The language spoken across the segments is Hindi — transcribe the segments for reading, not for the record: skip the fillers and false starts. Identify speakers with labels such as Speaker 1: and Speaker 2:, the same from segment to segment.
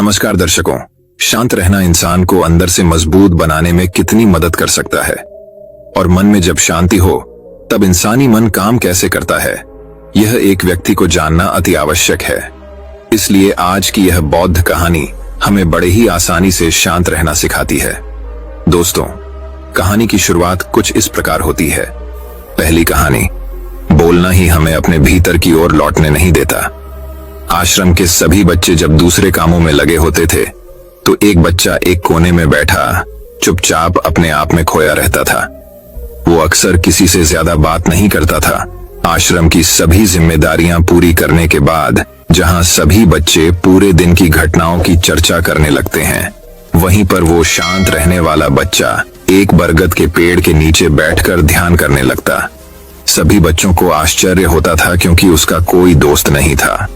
Speaker 1: नमस्कार दर्शकों, शांत रहना इंसान को अंदर से मजबूत बनाने में कितनी मदद कर सकता है और मन में जब शांति हो तब इंसानी मन काम कैसे करता है, यह एक व्यक्ति को जानना अति आवश्यक है। इसलिए आज की यह बौद्ध कहानी हमें बड़े ही आसानी से शांत रहना सिखाती है। दोस्तों, कहानी की शुरुआत कुछ इस प्रकार होती है। पहली कहानी, बोलना ही हमें अपने भीतर की ओर लौटने नहीं देता। आश्रम के सभी बच्चे जब दूसरे कामों में लगे होते थे तो एक बच्चा एक कोने में बैठा चुपचाप अपने आप में खोया रहता था। वो अक्सर किसी से ज्यादा बात नहीं करता था। आश्रम की सभी जिम्मेदारियां पूरी करने के बाद जहां सभी बच्चे पूरे दिन की घटनाओं की चर्चा करने लगते हैं, वहीं पर वो शांत रहने वाला बच्चा एक बरगद के पेड़ के नीचे बैठकर ध्यान करने लगता। सभी बच्चों को आश्चर्य होता था क्योंकि उसका कोई दोस्त नहीं था।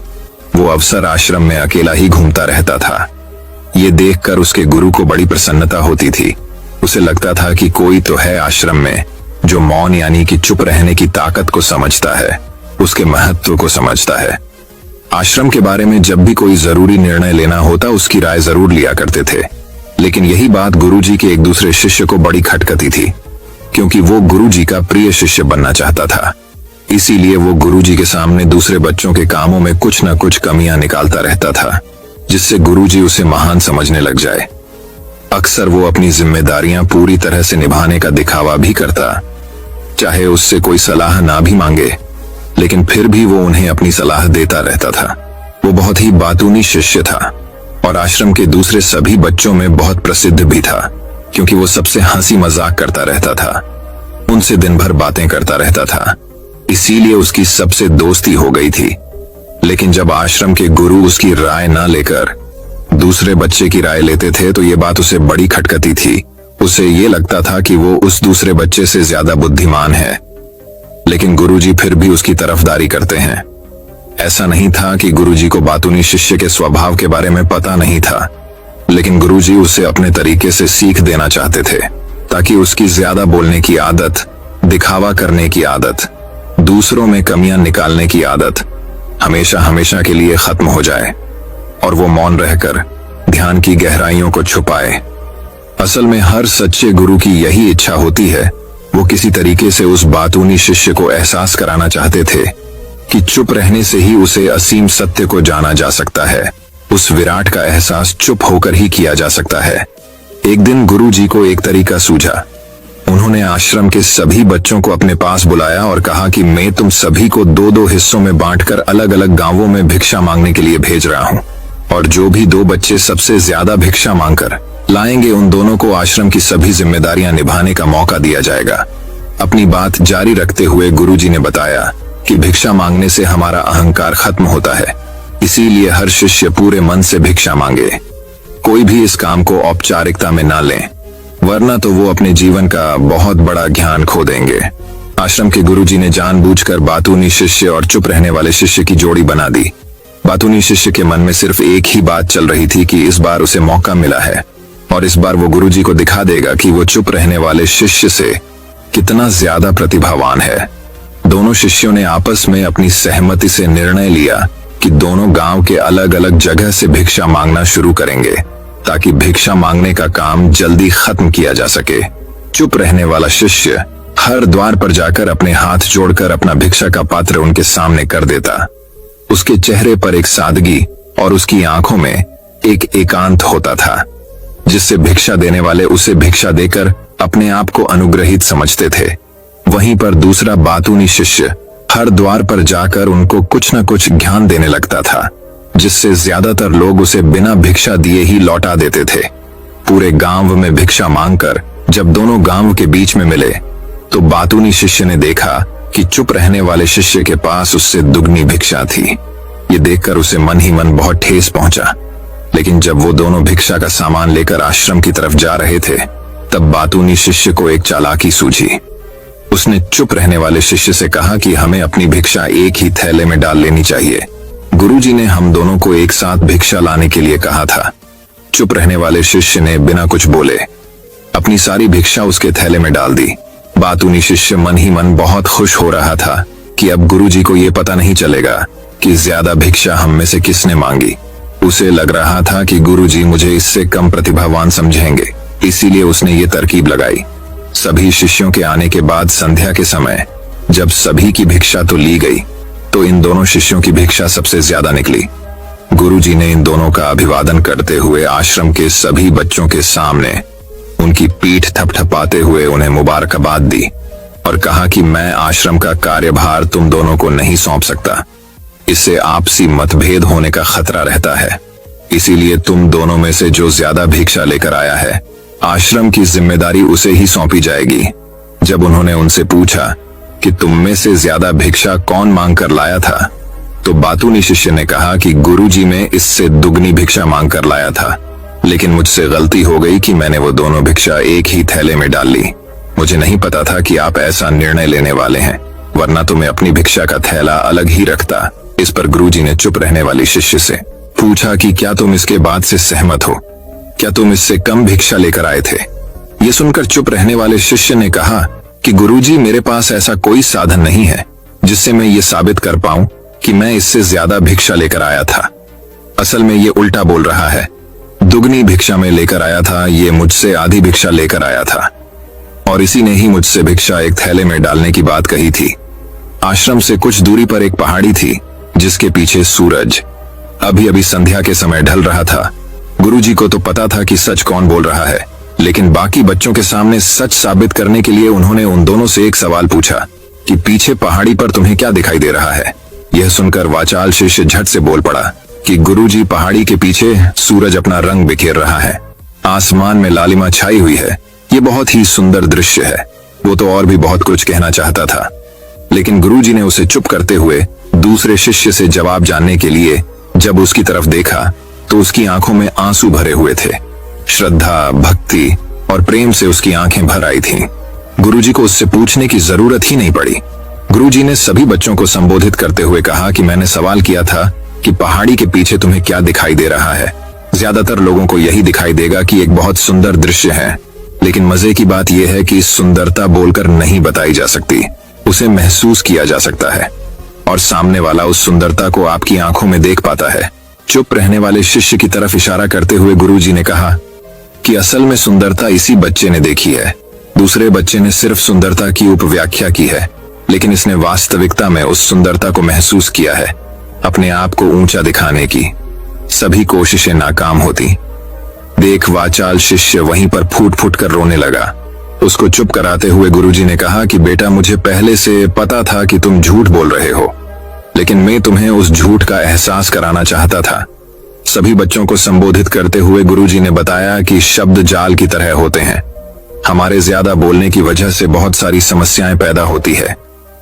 Speaker 1: वो अवसर आश्रम में अकेला ही घूमता रहता था। ये देखकर उसके गुरु को बड़ी प्रसन्नता होती थी। उसे लगता था कि कोई तो है आश्रम में जो मौन यानी कि चुप रहने की ताकत को समझता है, उसके महत्व को समझता है। आश्रम के बारे में जब भी कोई जरूरी निर्णय लेना होता उसकी राय जरूर लिया करते थे, लेकिन यही बात गुरुजी के एक दूसरे शिष्य को बड़ी खटकती थी क्योंकि वो गुरुजी का प्रिय शिष्य बनना चाहता था। इसीलिए वो गुरुजी के सामने दूसरे बच्चों के कामों में कुछ न कुछ कमियां निकालता रहता था, जिससे गुरुजी उसे महान समझने लग जाए। अक्सर वो अपनी जिम्मेदारियां पूरी तरह से निभाने का दिखावा भी करता, चाहे उससे कोई सलाह ना भी मांगे, लेकिन फिर भी वो उन्हें अपनी सलाह देता रहता था। वो बहुत ही बातूनी शिष्य था और आश्रम के दूसरे सभी बच्चों में बहुत प्रसिद्ध भी था क्योंकि वो सबसे हंसी मजाक करता रहता था, उनसे दिन भर बातें करता रहता था। इसीलिए उसकी सबसे दोस्ती हो गई थी। लेकिन जब आश्रम के गुरु उसकी राय ना लेकर दूसरे बच्चे की राय लेते थे तो ये बात उसे बड़ी खटकती थी। उसे ये लगता था कि वो उस दूसरे बच्चे से ज्यादा बुद्धिमान है, लेकिन गुरुजी फिर भी उसकी तरफदारी करते हैं। ऐसा नहीं था कि गुरुजी को बातूनी शिष्य के स्वभाव के बारे में पता नहीं था, लेकिन गुरुजी उसे अपने तरीके से सीख देना चाहते थे ताकि उसकी ज्यादा बोलने की आदत, दिखावा करने की आदत, दूसरों में कमियां निकालने की आदत हमेशा हमेशा के लिए खत्म हो जाए और वो मौन रहकर ध्यान की गहराइयों को छुपाए। असल में हर सच्चे गुरु की यही इच्छा होती है। वो किसी तरीके से उस बातूनी शिष्य को एहसास कराना चाहते थे कि चुप रहने से ही उसे असीम सत्य को जाना जा सकता है। उस विराट का एहसास चुप होकर ही किया जा सकता है। एक दिन गुरुजी को एक तरीका सूझा। उन्होंने आश्रम के सभी बच्चों को अपने पास बुलाया और कहा कि मैं तुम सभी को दो दो हिस्सों में बांटकर अलग अलग गांवों में भिक्षा मांगने के लिए भेज रहा हूं और जो भी दो बच्चे सबसे ज्यादा भिक्षा मांगकर लाएंगे उन दोनों को आश्रम की सभी जिम्मेदारियां निभाने का मौका दिया जाएगा। अपनी बात जारी रखते हुए गुरुजी ने बताया कि भिक्षा मांगने से हमारा अहंकार खत्म होता है, इसीलिए हर शिष्य पूरे मन से भिक्षा मांगे। कोई भी इस काम को औपचारिकता में ना लें, वरना तो वो अपने जीवन का बहुत बड़ा ज्ञान खो देंगे। आश्रम के गुरुजी ने जानबूझकर बातूनी शिष्य और चुप रहने वाले शिष्य की जोड़ी बना दी। बातूनी शिष्य के मन में सिर्फ एक ही बात चल रही थी कि इस बार उसे मौका मिला है और इस बार वो गुरुजी को दिखा देगा कि वो चुप रहने वाले शिष्य से कितना ज्यादा प्रतिभावान है। दोनों शिष्यों ने आपस में अपनी सहमति से निर्णय लिया कि दोनों गांव के अलग अलग जगह से भिक्षा मांगना शुरू करेंगे ताकि भिक्षा मांगने का काम जल्दी खत्म किया जा सके। चुप रहने वाला शिष्य हर द्वार पर जाकर अपने हाथ जोड़कर अपना भिक्षा का पात्र उनके सामने कर देता। उसके चेहरे पर एक सादगी और उसकी आंखों में एक एकांत होता था, जिससे भिक्षा देने वाले उसे भिक्षा देकर अपने आप को अनुग्रहित समझते थे। वहीं पर दूसरा बातूनी शिष्य हर द्वार पर जाकर उनको कुछ न कुछ ज्ञान देने लगता था, जिससे ज्यादातर लोग उसे बिना भिक्षा दिए ही लौटा देते थे। पूरे गांव में भिक्षा मांगकर जब दोनों गांव के बीच में मिले तो बातूनी शिष्य ने देखा कि चुप रहने वाले शिष्य के पास उससे दुगनी भिक्षा थी। ये देखकर उसे मन ही मन बहुत ठेस पहुंचा। लेकिन जब वो दोनों भिक्षा का सामान लेकर आश्रम की तरफ जा रहे थे तब बातूनी शिष्य को एक चालाकी सूझी। उसने चुप रहने वाले शिष्य से कहा कि हमें अपनी भिक्षा एक ही थैले में डाल लेनी चाहिए। गुरुजी ने हम दोनों को एक साथ भिक्षा लाने के लिए कहा था। चुप रहने वाले शिष्य ने बिना कुछ बोले अपनी सारी भिक्षा उसके थैले में डाल दी। बातूनी शिष्य मन ही मन बहुत खुश हो रहा था कि अब गुरुजी को ये पता नहीं चलेगा कि ज्यादा भिक्षा हम में से किसने मांगी। उसे लग रहा था कि गुरुजी मुझे इससे कम प्रतिभावान समझेंगे, इसीलिए उसने ये तरकीब लगाई। सभी शिष्यों के आने के बाद संध्या के समय जब सभी की भिक्षा तो ली गई, तो इन दोनों शिष्यों की भिक्षा सबसे ज्यादा निकली। गुरुजी ने इन दोनों का अभिवादन करते हुए आश्रम के सभी बच्चों के सामने उनकी पीठ थपथपाते हुए उन्हें मुबारकबाद दी और कहा कि मैं आश्रम का कार्यभार तुम दोनों को नहीं सौंप सकता। इससे आपसी मतभेद होने का खतरा रहता है, इसीलिए तुम दोनों में से जो ज्यादा भिक्षा लेकर आया है, आश्रम की जिम्मेदारी उसे ही सौंपी जाएगी। जब उन्होंने उनसे पूछा कि तुम में से ज्यादा भिक्षा कौन मांग कर लाया था, तो बातूनी शिष्य ने कहा कि गुरुजी में इससे दुगनी भिक्षा मांग कर लाया था, लेकिन मुझसे गलती हो गई कि मैंने वो दोनों भिक्षा एक ही थैले में डाल ली। मुझे नहीं पता था कि आप ऐसा निर्णय लेने वाले हैं, वरना तो मैं अपनी भिक्षा का थैला अलग ही रखता। इस पर गुरुजी ने चुप रहने वाली शिष्य से पूछा कि क्या तुम इसके बाद से सहमत हो? क्या तुम इससे कम भिक्षा लेकर आए थे? ये सुनकर चुप रहने वाले शिष्य ने कहा कि गुरुजी, मेरे पास ऐसा कोई साधन नहीं है जिससे मैं ये साबित कर पाऊं कि मैं इससे ज्यादा भिक्षा लेकर आया था। असल में ये उल्टा बोल रहा है, दुगनी भिक्षा में लेकर आया था, ये मुझसे आधी भिक्षा लेकर आया था और इसी ने ही मुझसे भिक्षा एक थैले में डालने की बात कही थी। आश्रम से कुछ दूरी पर एक पहाड़ी थी जिसके पीछे सूरज अभी अभी संध्या के समय ढल रहा था। गुरुजी को तो पता था कि सच कौन बोल रहा है, लेकिन बाकी बच्चों के सामने सच साबित करने के लिए उन्होंने उन दोनों से एक सवाल पूछा कि पीछे पहाड़ी पर तुम्हें क्या दिखाई दे रहा है? यह सुनकर वाचाल शिष्य झट से बोल पड़ा कि गुरुजी, पहाड़ी के पीछे सूरज अपना रंग बिखेर रहा है, आसमान में लालिमा छाई हुई है, ये बहुत ही सुंदर दृश्य है। वो तो और भी बहुत कुछ कहना चाहता था, लेकिन गुरुजी ने उसे चुप करते हुए दूसरे शिष्य से जवाब जानने के लिए जब उसकी तरफ देखा तो उसकी आंखों में आंसू भरे हुए थे। श्रद्धा, भक्ति और प्रेम से उसकी आंखें भर आई थीं। गुरुजी को उससे पूछने की जरूरत ही नहीं पड़ी। गुरुजी ने सभी बच्चों को संबोधित करते हुए कहा कि मैंने सवाल किया था कि पहाड़ी के पीछे तुम्हें क्या दिखाई दे रहा है। ज्यादातर लोगों को यही दिखाई देगा कि एक बहुत सुंदर दृश्य है, लेकिन मजे की बात यह है कि सुंदरता बोलकर नहीं बताई जा सकती, उसे महसूस किया जा सकता है और सामने वाला उस सुंदरता को आपकी आंखों में देख पाता है। चुप रहने वाले शिष्य की तरफ इशारा करते हुए गुरुजी ने कहा कि असल में सुंदरता इसी बच्चे ने देखी है, दूसरे बच्चे ने सिर्फ सुंदरता की उपव्याख्या की है, लेकिन इसने वास्तविकता में उस सुंदरता को महसूस किया है। अपने आप को ऊंचा दिखाने की सभी कोशिशें नाकाम होती। देख, वाचाल शिष्य वहीं पर फूट फूट कर रोने लगा। उसको चुप कराते हुए गुरुजी ने कहा कि बेटा, मुझे पहले से पता था कि तुम झूठ बोल रहे हो, लेकिन मैं तुम्हें उस झूठ का एहसास कराना चाहता था। सभी बच्चों को संबोधित करते हुए गुरुजी ने बताया कि शब्द जाल की तरह होते हैं। हमारे ज्यादा बोलने की वजह से बहुत सारी समस्याएं पैदा होती है।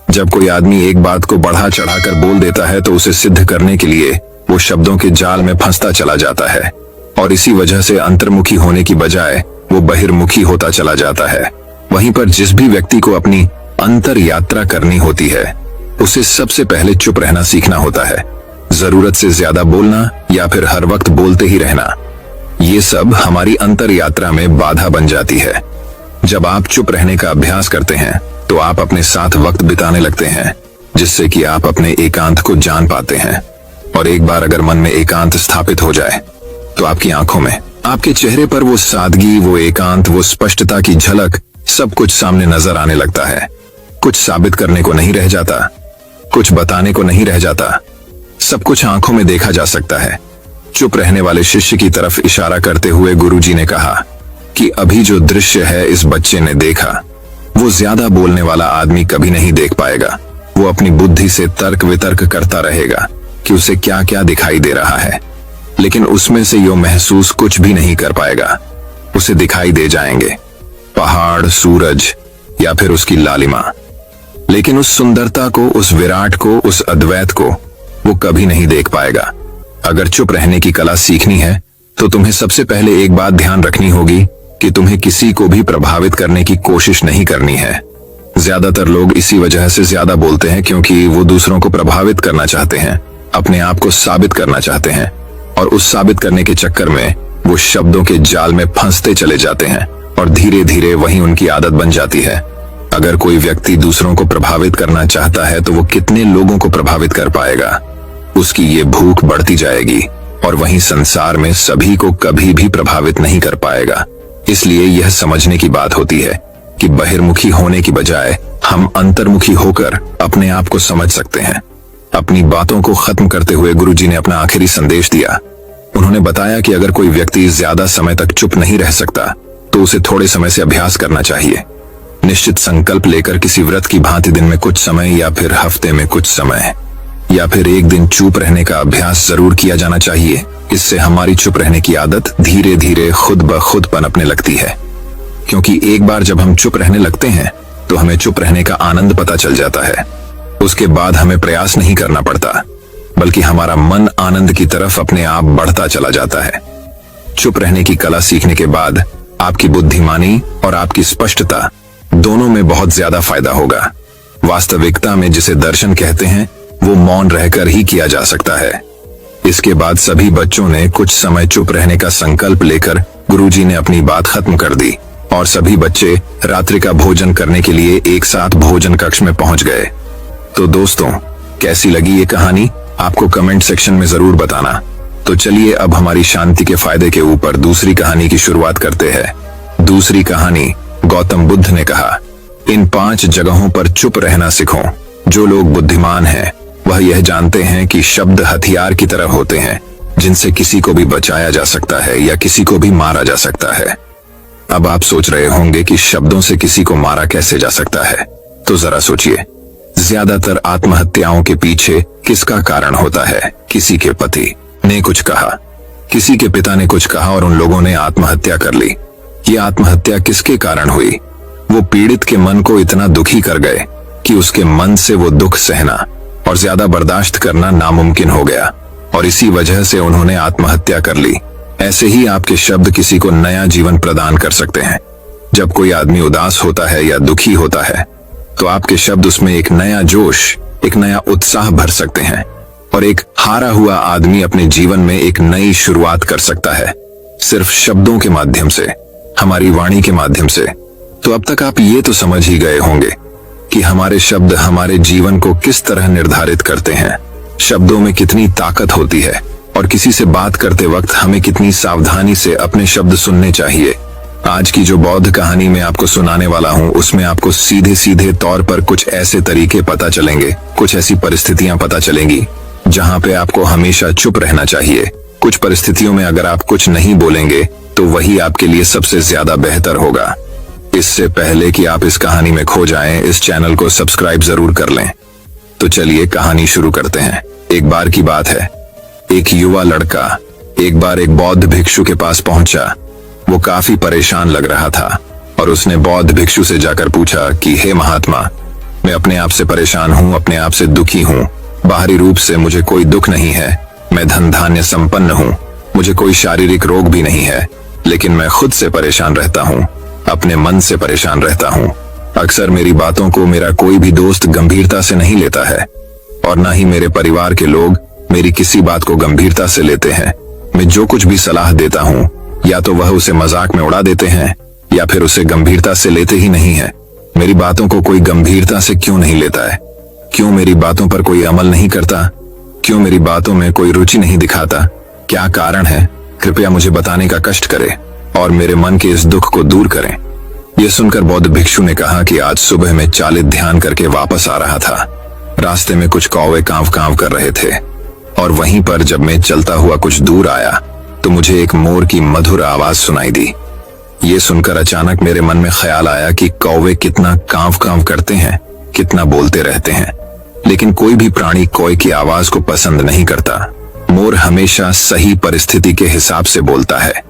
Speaker 1: जब कोई आदमी एक बात को बढ़ा चढ़ाकर बोल देता है तो उसे सिद्ध करने के लिए वो शब्दों के जाल में फंसता चला जाता है और इसी वजह से अंतर्मुखी होने की बजाय वो बहिर्मुखी होता चला जाता है। वहीं पर जिस भी व्यक्ति को अपनी अंतर यात्रा करनी होती है, उसे सबसे पहले चुप रहना सीखना होता है। जरूरत से ज्यादा बोलना या फिर हर वक्त बोलते ही रहना, ये सब हमारी अंतर यात्रा में बाधा बन जाती है। जब आप चुप रहने का अभ्यास करते हैं तो आप अपने साथ वक्त बिताने लगते हैं, जिससे कि आप अपने एकांत को जान पाते हैं। और एक बार अगर मन में एकांत स्थापित हो जाए तो आपकी आंखों में, आपके चेहरे पर वो सादगी, वो एकांत, वो स्पष्टता की झलक, सब कुछ सामने नजर आने लगता है। कुछ साबित करने को नहीं रह जाता, कुछ बताने को नहीं रह जाता, सब कुछ आंखों में देखा जा सकता है। चुप रहने वाले शिष्य की तरफ इशारा करते हुए गुरुजी ने कहा कि अभी जो दृश्य है इस बच्चे ने देखा, वो ज्यादा बोलने वाला आदमी कभी नहीं देख पाएगा। वो अपनी बुद्धि से तर्क वितर्क करता रहेगा कि उसे क्या क्या दिखाई दे रहा है, लेकिन उसमें से यो महसूस कुछ भी नहीं कर पाएगा। उसे दिखाई दे जाएंगे पहाड़, सूरज या फिर उसकी लालिमा, लेकिन उस सुंदरता को, उस विराट को, उस अद्वैत को वो कभी नहीं देख पाएगा। अगर चुप रहने की कला सीखनी है तो तुम्हें सबसे पहले एक बात ध्यान रखनी होगी कि तुम्हें किसी को भी प्रभावित करने की कोशिश नहीं करनी है। ज्यादातर लोग इसी वजह से ज्यादा बोलते हैं क्योंकि वो दूसरों को प्रभावित करना चाहते हैं, अपने आप को साबित करना चाहते हैं और उस साबित करने के चक्कर में वो शब्दों के जाल में फंसते चले जाते हैं और धीरे धीरे वही उनकी आदत बन जाती है। अगर कोई व्यक्ति दूसरों को प्रभावित करना चाहता है तो वो कितने लोगों को प्रभावित कर पाएगा, उसकी ये भूख बढ़ती जाएगी और वहीं संसार में सभी को कभी भी प्रभावित नहीं कर पाएगा। इसलिए यह समझने की बात होती है कि बहिर्मुखी होने की बजाय हम अंतर्मुखी होकर अपने आप को समझ सकते हैं। अपनी बातों को खत्म करते हुए गुरुजी ने अपना आखिरी संदेश दिया। उन्होंने बताया कि अगर कोई व्यक्ति ज्यादा समय तक चुप नहीं रह सकता तो उसे थोड़े समय से अभ्यास करना चाहिए। निश्चित संकल्प लेकर किसी व्रत की भांति दिन में कुछ समय या फिर हफ्ते में कुछ समय या फिर एक दिन चुप रहने का अभ्यास जरूर किया जाना चाहिए। इससे हमारी चुप रहने की आदत धीरे धीरे खुद ब खुद पनपने लगती है, क्योंकि एक बार जब हम चुप रहने लगते हैं तो हमें चुप रहने का आनंद पता चल जाता है। उसके बाद हमें प्रयास नहीं करना पड़ता, बल्कि हमारा मन आनंद की तरफ अपने आप बढ़ता चला जाता है। चुप रहने की कला सीखने के बाद आपकी बुद्धिमानी और आपकी स्पष्टता दोनों में बहुत ज्यादा फायदा होगा। वास्तविकता में जिसे दर्शन कहते हैं वो मौन रहकर ही किया जा सकता है। इसके बाद सभी बच्चों ने कुछ समय चुप रहने का संकल्प लेकर गुरुजी ने अपनी बात खत्म कर दी और सभी बच्चे रात्रि का भोजन करने के लिए एक साथ भोजन कक्ष में पहुंच गए। तो दोस्तों, कैसी लगी ये कहानी आपको कमेंट सेक्शन में जरूर बताना। तो चलिए अब हमारी शांति के फायदे के ऊपर दूसरी कहानी की शुरुआत करते हैं। दूसरी कहानी, गौतम बुद्ध ने कहा, इन 5 जगहों पर चुप रहना सीखो। जो लोग बुद्धिमान हैं वह यह जानते हैं कि शब्द हथियार की तरह होते हैं, जिनसे किसी को भी बचाया जा सकता है या किसी को भी मारा जा सकता है। अब आप सोच रहे होंगे कि शब्दों से किसी को मारा कैसे जा सकता है, तो जरा सोचिए। ज्यादातर आत्महत्याओं के पीछे किसका कारण होता है? किसी के पति ने कुछ कहा, किसी के पिता ने कुछ कहा और उन लोगों ने आत्महत्या कर ली। ये आत्महत्या किसके कारण हुई? वो पीड़ित के मन को इतना दुखी कर गए कि उसके मन से वो दुख सहना और ज्यादा बर्दाश्त करना नामुमकिन हो गया और इसी वजह से उन्होंने आत्महत्या कर ली। ऐसे ही आपके शब्द किसी को नया जीवन प्रदान कर सकते हैं। जब कोई आदमी उदास होता है या दुखी होता है तो आपके शब्द उसमें एक नया जोश, एक नया उत्साह भर सकते हैं और एक हारा हुआ आदमी अपने जीवन में एक नई शुरुआत कर सकता है, सिर्फ शब्दों के माध्यम से, हमारी वाणी के माध्यम से। तो अब तक आप ये तो समझ ही गए होंगे कि हमारे शब्द हमारे जीवन को किस तरह निर्धारित करते हैं। शब्दों में कितनी ताकत होती है और किसी से बात करते वक्त हमें कितनी सावधानी से अपने शब्द सुनने चाहिए। आज की जो बौद्ध कहानी मैं आपको सुनाने वाला हूँ उसमें आपको सीधे सीधे तौर पर कुछ ऐसे तरीके पता चलेंगे, कुछ ऐसी परिस्थितियां पता चलेंगी जहाँ पे आपको हमेशा चुप रहना चाहिए। कुछ परिस्थितियों में अगर आप कुछ नहीं बोलेंगे तो वही आपके लिए सबसे ज्यादा बेहतर होगा। इससे पहले कि आप इस कहानी में खो जाएं, इस चैनल को सब्सक्राइब जरूर कर लें। तो चलिए कहानी शुरू करते हैं। एक बार की बात है, एक युवा लड़का एक बार एक बौद्ध भिक्षु के पास पहुंचा। वो काफी परेशान लग रहा था और उसने बौद्ध भिक्षु से जाकर पूछा कि हे महात्मा, मैं अपने आप से परेशान हूँ, अपने आप से दुखी हूँ। बाहरी रूप से मुझे कोई दुख नहीं है, मैं धन धान्य संपन्न हूँ, मुझे कोई शारीरिक रोग भी नहीं है, लेकिन मैं खुद से परेशान रहता हूँ, अपने मन से परेशान रहता हूँ। अक्सर मेरी बातों को मेरा कोई भी दोस्त गंभीरता से नहीं लेता है और न ही मेरे परिवार के लोग मेरी किसी बात को गंभीरता से लेते हैं। मैं जो कुछ भी सलाह देता हूँ या तो वह उसे मजाक में उड़ा देते हैं या फिर उसे गंभीरता से लेते ही नहीं है। मेरी बातों को कोई गंभीरता से क्यों नहीं लेता है? क्यों मेरी बातों पर कोई अमल नहीं करता? क्यों मेरी बातों में कोई रुचि नहीं दिखाता? क्या कारण है? कृपया मुझे बताने का कष्ट करें और मेरे मन के इस दुख को दूर करें। यह सुनकर बौद्ध भिक्षु ने कहा कि आज सुबह मैं चालित ध्यान करके वापस आ रहा था। रास्ते में कुछ कौवे कांव कांव कर रहे थे और वहीं पर जब मैं चलता हुआ कुछ दूर आया तो मुझे एक मोर की मधुर आवाज सुनाई दी। ये सुनकर अचानक मेरे मन में ख्याल आया कि कौवे कितना कांव कांव करते हैं, कितना बोलते रहते हैं, लेकिन कोई भी प्राणी कोई की आवाज को पसंद नहीं करता। मोर हमेशा सही परिस्थिति के हिसाब से बोलता है।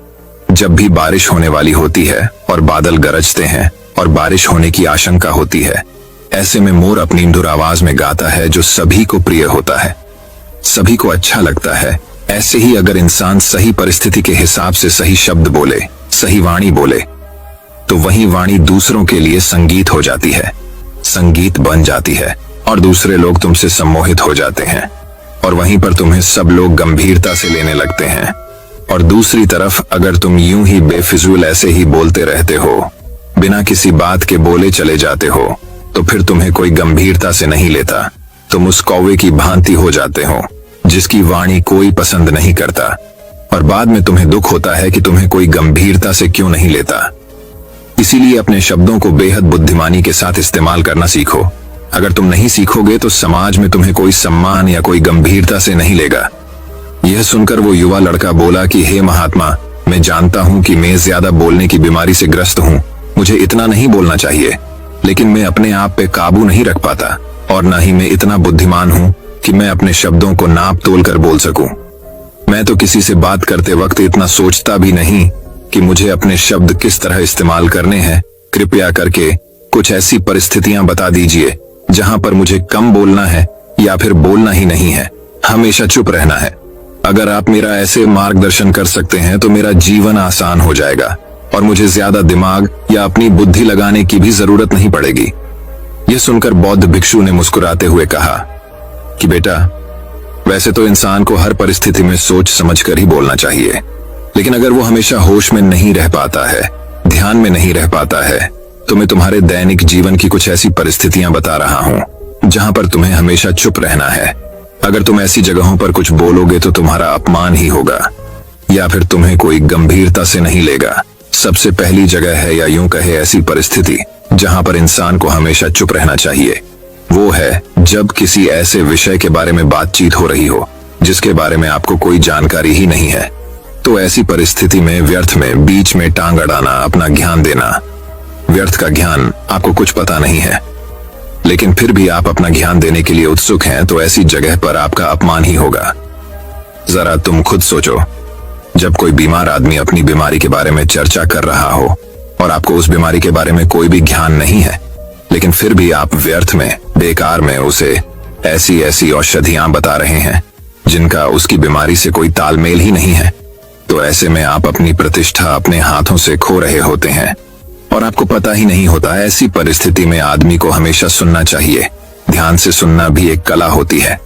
Speaker 1: जब भी बारिश होने वाली होती है और बादल गरजते हैं और बारिश होने की आशंका होती है, ऐसे में मोर अपनी मधुर आवाज में गाता है जो सभी को प्रिय होता है, सभी को अच्छा लगता है। ऐसे ही अगर इंसान सही परिस्थिति के हिसाब से सही शब्द बोले, सही वाणी बोले, तो वही वाणी दूसरों के लिए संगीत हो जाती है, संगीत बन जाती है और दूसरे लोग तुमसे सम्मोहित हो जाते हैं और वहीं पर तुम्हें सब लोग गंभीरता से लेने लगते हैं। और दूसरी तरफ अगर तुम यूं ही बेफिजूल ऐसे ही बोलते रहते हो, बिना किसी बात के बोले चले जाते हो, तो फिर तुम्हें कोई गंभीरता से नहीं लेता। तुम उस कौवे की भांति हो जाते हो जिसकी वाणी कोई पसंद नहीं करता, और बाद में तुम्हें दुख होता है कि तुम्हें कोई गंभीरता से क्यों नहीं लेता। इसीलिए अपने शब्दों को बेहद बुद्धिमानी के साथ इस्तेमाल करना सीखो। अगर तुम नहीं सीखोगे तो समाज में तुम्हें कोई सम्मान या कोई गंभीरता से नहीं लेगा। यह सुनकर वो युवा लड़का बोला कि हे महात्मा, मैं जानता हूं कि मैं ज्यादा बोलने की बीमारी से ग्रस्त हूं, मुझे इतना नहीं बोलना चाहिए, लेकिन मैं अपने आप पे काबू नहीं रख पाता, और न ही मैं इतना बुद्धिमान हूं कि मैं अपने शब्दों को नाप तोल कर बोल सकूं। मैं तो किसी से बात करते वक्त इतना सोचता भी नहीं कि मुझे अपने शब्द किस तरह इस्तेमाल करने हैं। कृपया करके कुछ ऐसी परिस्थितियां बता दीजिए जहां पर मुझे कम बोलना है या फिर बोलना ही नहीं है, हमेशा चुप रहना है। अगर आप मेरा ऐसे मार्गदर्शन कर सकते हैं तो मेरा जीवन आसान हो जाएगा और मुझे ज्यादा दिमाग या अपनी बुद्धि लगाने की भी जरूरत नहीं पड़ेगी। यह सुनकर बौद्ध भिक्षु ने मुस्कुराते हुए कहा कि बेटा, वैसे तो इंसान को हर परिस्थिति में सोच समझकर ही बोलना चाहिए, लेकिन अगर वो हमेशा होश में नहीं रह पाता है, ध्यान में नहीं रह पाता है, तो मैं तुम्हारे दैनिक जीवन की कुछ ऐसी परिस्थितियां बता रहा हूं जहां पर तुम्हें हमेशा चुप रहना है। अगर तुम ऐसी जगहों पर कुछ बोलोगे तो तुम्हारा अपमान ही होगा या फिर तुम्हें कोई गंभीरता से नहीं लेगा। सबसे पहली जगह है, या यूं कहे ऐसी परिस्थिति जहां पर इंसान को हमेशा चुप रहना चाहिए, वो है जब किसी ऐसे विषय के बारे में बातचीत हो रही हो जिसके बारे में आपको कोई जानकारी ही नहीं है। तो ऐसी परिस्थिति में व्यर्थ में बीच में टांग अड़ाना, अपना ज्ञान देना, व्यर्थ का ज्ञान, आपको कुछ पता नहीं है लेकिन फिर भी आप अपना ज्ञान देने के लिए उत्सुक हैं, तो ऐसी जगह पर आपका अपमान ही होगा। जरा तुम खुद सोचो, जब कोई बीमार आदमी अपनी बीमारी के बारे में चर्चा कर रहा हो और आपको उस बीमारी के बारे में कोई भी ज्ञान नहीं है, लेकिन फिर भी आप व्यर्थ में, बेकार में उसे ऐसी ऐसी औषधियां बता रहे हैं जिनका उसकी बीमारी से कोई तालमेल ही नहीं है, तो ऐसे में आप अपनी प्रतिष्ठा अपने हाथों से खो रहे होते हैं और आपको पता ही नहीं होता। ऐसी परिस्थिति में आदमी को हमेशा सुनना चाहिए। ध्यान से सुनना भी एक कला होती है।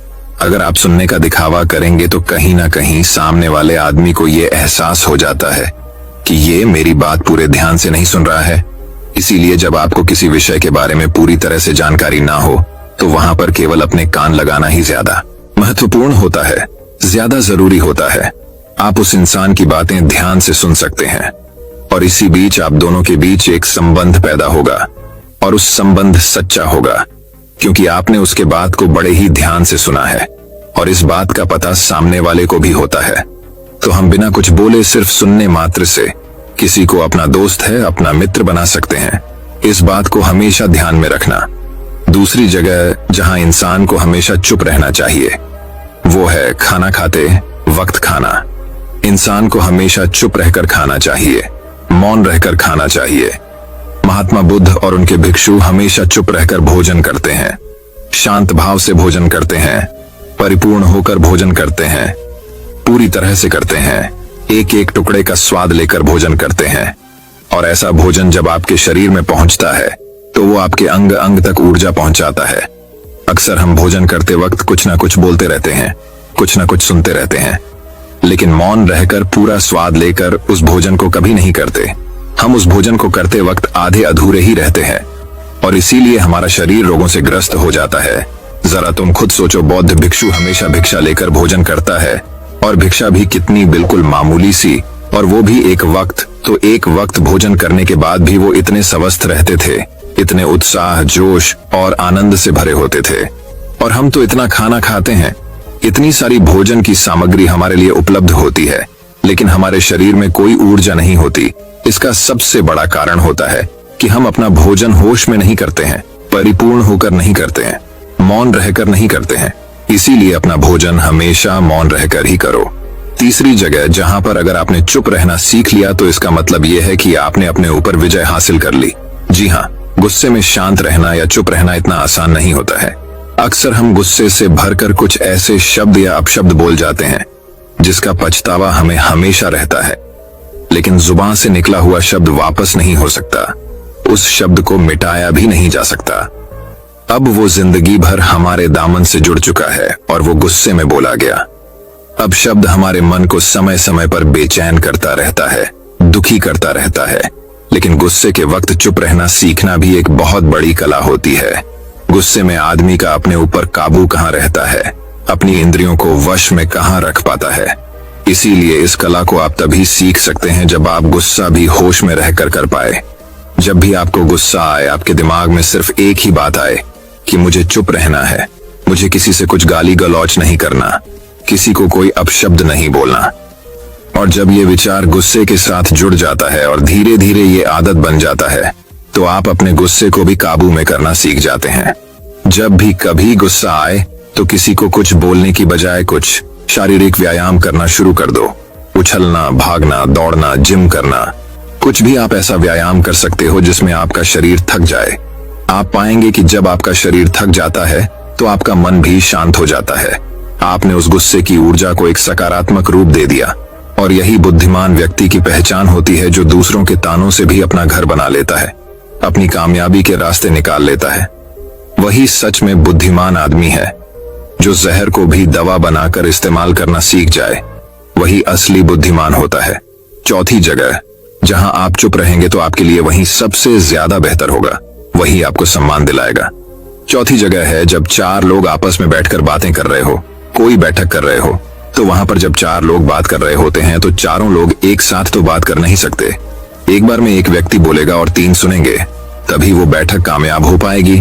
Speaker 1: अगर आप सुनने का दिखावा करेंगे तो कहीं ना कहीं सामने वाले आदमी को ये एहसास हो जाता है कि ये मेरी बात पूरे ध्यान से नहीं सुन रहा है। इसीलिए जब आपको किसी विषय के बारे में पूरी तरह से जानकारी ना हो तो वहां पर केवल अपने कान लगाना ही ज्यादा महत्वपूर्ण होता है, ज्यादा जरूरी होता है। आप उस इंसान की बातें ध्यान से सुन सकते हैं और इसी बीच आप दोनों के बीच एक संबंध पैदा होगा और उस संबंध सच्चा होगा क्योंकि आपने उसके बात को बड़े ही ध्यान से सुना है और इस बात का पता सामने वाले को भी होता है। तो हम बिना कुछ बोले सिर्फ सुनने मात्र से किसी को अपना दोस्त है, अपना मित्र बना सकते हैं। इस बात को हमेशा ध्यान में रखना। दूसरी जगह जहां इंसान को हमेशा चुप रहना चाहिए वो है खाना खाते वक्त खाना। इंसान को हमेशा चुप रहकर खाना चाहिए, मौन रहकर खाना चाहिए। महात्मा बुद्ध और उनके भिक्षु हमेशा चुप रहकर भोजन करते हैं, शांत भाव से भोजन करते हैं, परिपूर्ण होकर भोजन करते हैं, पूरी तरह से करते हैं, एक एक टुकड़े का स्वाद लेकर भोजन करते हैं। और ऐसा भोजन जब आपके शरीर में पहुंचता है तो वो आपके अंग अंग तक ऊर्जा पहुंचाता है। अक्सर हम भोजन करते वक्त कुछ ना कुछ बोलते रहते हैं, कुछ ना कुछ सुनते रहते हैं, लेकिन मौन रहकर पूरा स्वाद लेकर उस भोजन को कभी नहीं करते। हम उस भोजन को करते वक्त आधे अधूरे ही रहते हैं और इसीलिए हमारा शरीर रोगों से ग्रस्त हो जाता है। जरा तुम खुद सोचो, बौद्ध भिक्षु हमेशा भिक्षा लेकर भोजन करता है और भिक्षा भी कितनी बिल्कुल मामूली सी, और वो भी एक वक्त। तो एक वक्त भोजन करने के बाद भी वो इतने स्वस्थ रहते थे, इतने उत्साह, जोश और आनंद से भरे होते थे। और हम तो इतना खाना खाते हैं, इतनी सारी भोजन की सामग्री हमारे लिए उपलब्ध होती है, लेकिन हमारे शरीर में कोई ऊर्जा नहीं होती। इसका सबसे बड़ा कारण होता है कि हम अपना भोजन होश में नहीं करते हैं, परिपूर्ण होकर नहीं करते हैं, मौन रहकर नहीं करते हैं। इसीलिए अपना भोजन हमेशा मौन रहकर ही करो। तीसरी जगह जहां पर अगर आपने चुप रहना सीख लिया तो इसका मतलब यह है कि आपने अपने ऊपर विजय हासिल कर ली। जी हाँ, गुस्से में शांत रहना या चुप रहना इतना आसान नहीं होता है। अक्सर हम गुस्से से भरकर कुछ ऐसे शब्द या अपशब्द बोल जाते हैं जिसका पछतावा हमें हमेशा रहता है, लेकिन जुबान से निकला हुआ शब्द वापस नहीं हो सकता, उस शब्द को मिटाया भी नहीं जा सकता। अब वो जिंदगी भर हमारे दामन से जुड़ चुका है और वो गुस्से में बोला गया। अब शब्द हमारे मन को समय समय पर बेचैन करता रहता है, दुखी करता रहता है, लेकिन गुस्से के वक्त चुप रहना सीखना भी एक बहुत बड़ी कला होती है। गुस्से में आदमी का अपने ऊपर काबू कहाँ रहता है अपनी इंद्रियों को वश में कहाँ रख पाता है। इसीलिए इस कला को आप तभी सीख सकते हैं जब आप गुस्सा भी होश में रहकर कर पाए। जब भी आपको गुस्सा आए, आपके दिमाग में सिर्फ एक ही बात आए कि मुझे चुप रहना है, मुझे किसी से कुछ गाली गलौच नहीं करना, किसी को कोई अपशब्द नहीं बोलना। और जब ये विचार गुस्से के साथ जुड़ जाता है और धीरे धीरे ये आदत बन जाता है, तो आप अपने गुस्से को भी काबू में करना सीख जाते हैं। जब भी कभी गुस्सा आए तो किसी को कुछ बोलने की बजाय कुछ शारीरिक व्यायाम करना शुरू कर दो। उछलना, भागना, दौड़ना, जिम करना, कुछ भी आप ऐसा व्यायाम कर सकते हो जिसमें आपका शरीर थक जाए। आप पाएंगे कि जब आपका शरीर थक जाता है तो आपका मन भी शांत हो जाता है। आपने उस गुस्से की ऊर्जा को एक सकारात्मक रूप दे दिया। और यही बुद्धिमान व्यक्ति की पहचान होती है, जो दूसरों के तानों से भी अपना घर बना लेता है, अपनी कामयाबी के रास्ते निकाल लेता है। वही सच में बुद्धिमान आदमी है, जो जहर को भी दवा बनाकर इस्तेमाल करना सीख जाए। वही असली बुद्धिमान होता है। चौथी जगह, जहां आप चुप रहेंगे तो आपके लिए वही सबसे ज्यादा बेहतर होगा, वही आपको सम्मान दिलाएगा। चौथी जगह है जब चार लोग आपस में बैठकर बातें कर रहे हो, कोई बैठक कर रहे हो, तो वहां पर जब चार लोग बात कर रहे होते हैं तो चारों लोग एक साथ तो बात कर नहीं सकते। एक बार में एक व्यक्ति बोलेगा और तीन सुनेंगे, तभी वो बैठक कामयाब हो पाएगी,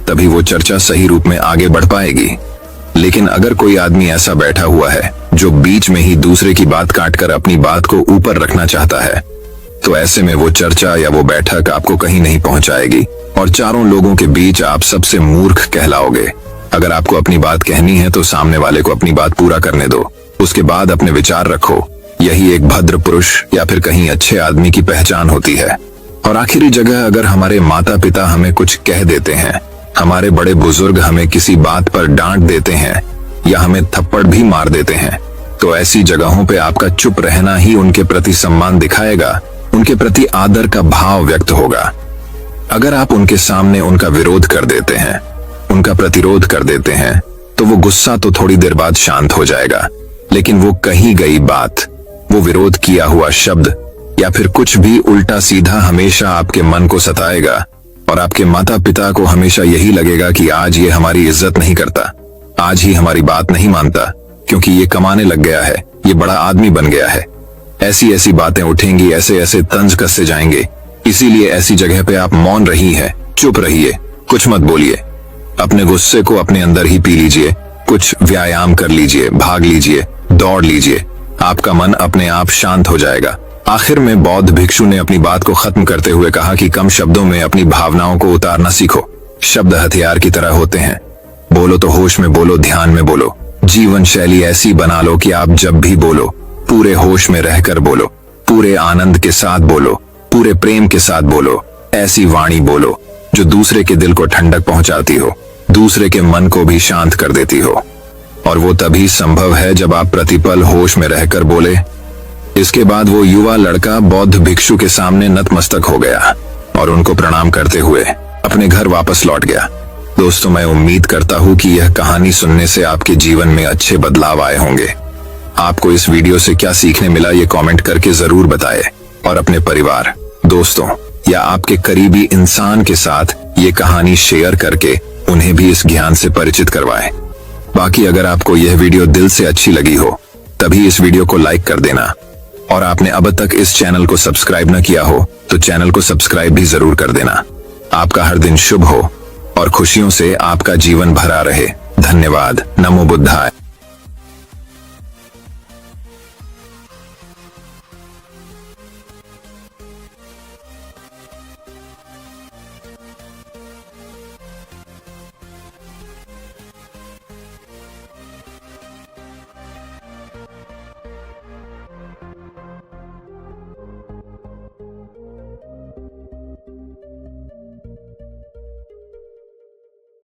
Speaker 1: तभी वो चर्चा सही रूप में आगे बढ़ पाएगी। लेकिन अगर कोई आदमी ऐसा बैठा हुआ है जो बीच में ही दूसरे की बात काटकर अपनी बात को ऊपर रखना चाहता है, तो ऐसे में वो चर्चा या वो बैठक आपको कहीं नहीं पहुंचाएगी और चारों लोगों के बीच आप सबसे मूर्ख कहलाओगे। अगर आपको अपनी बात कहनी है तो सामने वाले को अपनी बात पूरा करने दो, उसके बाद अपने विचार रखो। यही एक भद्र पुरुष या फिर कहीं अच्छे आदमी की पहचान होती है। और आखिरी जगह, अगर हमारे माता पिता हमें कुछ कह देते हैं, हमारे बड़े बुजुर्ग हमें किसी बात पर डांट देते हैं या हमें थप्पड़ भी मार देते हैं, तो ऐसी जगहों पे आपका चुप रहना ही उनके प्रति सम्मान दिखाएगा, उनके प्रति आदर का भाव व्यक्त होगा। अगर आप उनके सामने उनका विरोध कर देते हैं, उनका प्रतिरोध कर देते हैं, तो वो गुस्सा तो थोड़ी देर बाद शांत हो जाएगा, लेकिन वो कही गई बात, वो विरोध किया हुआ शब्द या फिर कुछ भी उल्टा सीधा हमेशा आपके मन को सताएगा। और आपके माता पिता को हमेशा यही लगेगा कि आज ये हमारी इज्जत नहीं करता, आज ही हमारी बात नहीं मानता, क्योंकि ये कमाने लग गया है, ये बड़ा आदमी बन गया है। ऐसी ऐसी बातें उठेंगी, ऐसे ऐसे तंज कससे जाएंगे। इसीलिए ऐसी जगह पे आप मौन रही है, चुप रहिए, कुछ मत बोलिए। अपने गुस्से को अपने अंदर ही पी लीजिए, कुछ व्यायाम कर लीजिए, भाग लीजिए, दौड़ लीजिए, आपका मन अपने आप शांत हो जाएगा। आखिर में बौद्ध भिक्षु ने अपनी बात को खत्म करते हुए कहा कि कम शब्दों में अपनी भावनाओं को उतारना सीखो। शब्द हथियार की तरह होते हैं, बोलो तो होश में बोलो, ध्यान में बोलो। जीवन शैली ऐसी बना लो कि आप जब भी बोलो पूरे होश में रहकर बोलो, पूरे आनंद के साथ बोलो, पूरे प्रेम के साथ बोलो। ऐसी वाणी बोलो जो दूसरे के दिल को ठंडक पहुंचाती हो, दूसरे के मन को भी शांत कर देती हो। और वो तभी संभव है जब आप प्रतिपल होश में रहकर बोले। इसके बाद वो युवा लड़का बौद्ध भिक्षु के सामने नतमस्तक हो गया और उनको प्रणाम करते हुए अपने घर वापस लौट गया। दोस्तों, मैं उम्मीद करता हूँ कि यह कहानी सुनने से आपके जीवन में अच्छे बदलाव आए होंगे। आपको इस वीडियो से क्या सीखने मिला, ये कमेंट करके जरूर बताएं और अपने परिवार, दोस्तों या आपके करीबी इंसान के साथ ये कहानी शेयर करके उन्हें भी इस ज्ञान से परिचित करवाएं। बाकी अगर आपको यह वीडियो दिल से अच्छी लगी हो तभी इस वीडियो को लाइक कर देना, और आपने अब तक इस चैनल को सब्सक्राइब न किया हो तो चैनल को सब्सक्राइब भी जरूर कर देना। आपका हर दिन शुभ हो और खुशियों से आपका जीवन भरा रहे। धन्यवाद। नमो बुद्धाय।